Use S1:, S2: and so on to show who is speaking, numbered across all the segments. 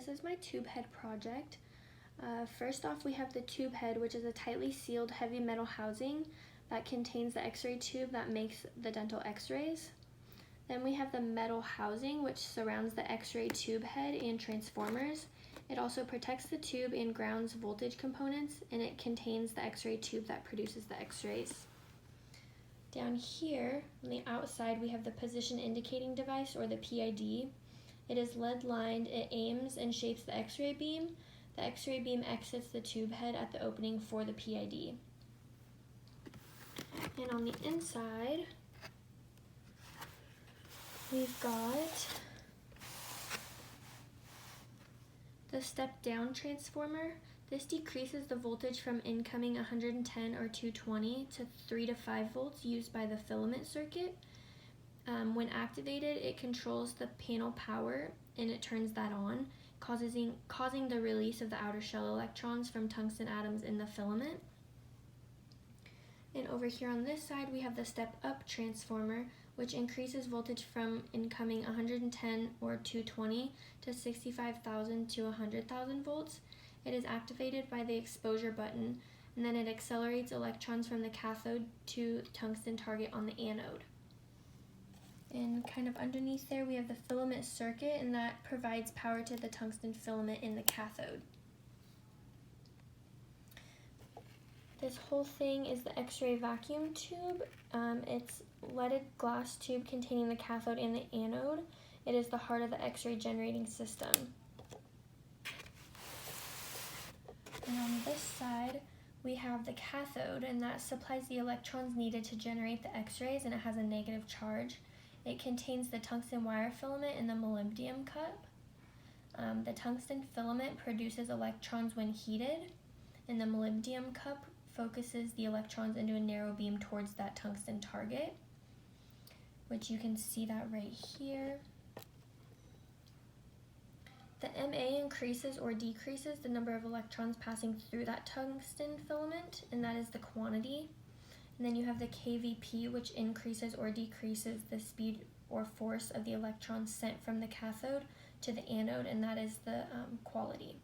S1: this is my tube head project. First off, we have the tube head, which is a tightly sealed heavy metal housing that contains the x-ray tube that makes the dental x-rays. Then we have the metal housing, which surrounds the x-ray tube head and transformers. It also protects the tube and grounds voltage components, and it contains the x-ray tube that produces the x-rays. Down here, on the outside, we have the position indicating device, or the PID. It is lead lined, it aims and shapes the x-ray beam. The x-ray beam exits the tube head at the opening for the PID. And on the inside, we've got the step-down transformer. This decreases the voltage from incoming 110 or 220 to 3 to 5 volts used by the filament circuit. When activated, it controls the panel power and it turns that on, causing the release of the outer shell electrons from tungsten atoms in the filament. And over here on this side, we have the step-up transformer, which increases voltage from incoming 110 or 220 to 65,000 to 100,000 volts. It is activated by the exposure button, and then it accelerates electrons from the cathode to tungsten target on the anode. And kind of underneath there, we have the filament circuit, and that provides power to the tungsten filament in the cathode. This whole thing is the X-ray vacuum tube. It's leaded glass tube containing the cathode and the anode. It is the heart of the X-ray generating system. And on this side, we have the cathode, and that supplies the electrons needed to generate the X-rays, and it has a negative charge. It contains the tungsten wire filament and the molybdenum cup. The tungsten filament produces electrons when heated, and the molybdenum cup focuses the electrons into a narrow beam towards that tungsten target, which you can see that right here. The MA increases or decreases the number of electrons passing through that tungsten filament, and that is the quantity. And then you have the KVP, which increases or decreases the speed or force of the electrons sent from the cathode to the anode, and that is the quality.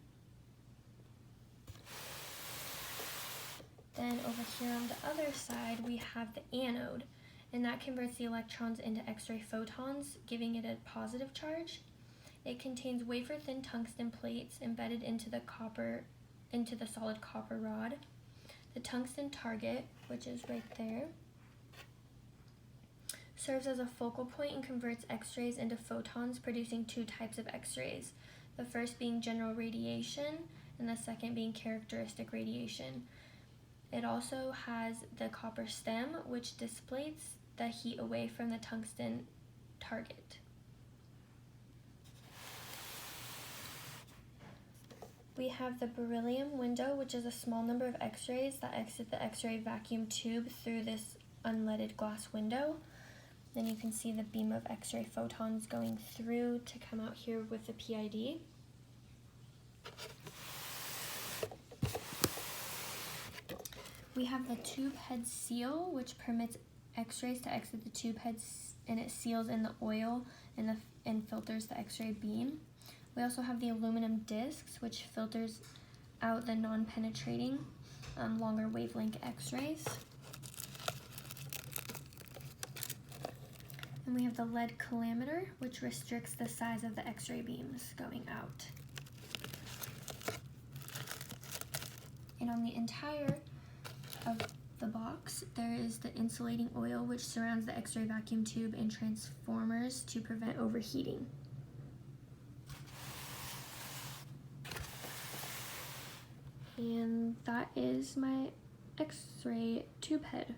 S1: Then over here on the other side, we have the anode, and that converts the electrons into X-ray photons, giving it a positive charge. It contains wafer-thin tungsten plates embedded into the solid copper rod. The tungsten target, which is right there, serves as a focal point and converts X-rays into photons, producing two types of X-rays. The first being general radiation, and the second being characteristic radiation. It also has the copper stem, which dissipates the heat away from the tungsten target. We have the beryllium window, which is a small number of X-rays that exit the X-ray vacuum tube through this unleaded glass window. Then you can see the beam of X-ray photons going through to come out here with the PID. We have the tube head seal, which permits X-rays to exit the tube heads, and it seals in the oil and filters the X-ray beam. We also have the aluminum discs, which filters out the non-penetrating longer wavelength X-rays. And we have the lead collimator, which restricts the size of the X-ray beams going out. And on the entire of the box, there is the insulating oil, which surrounds the X-ray vacuum tube and transformers to prevent overheating. And that is my X-ray tube head.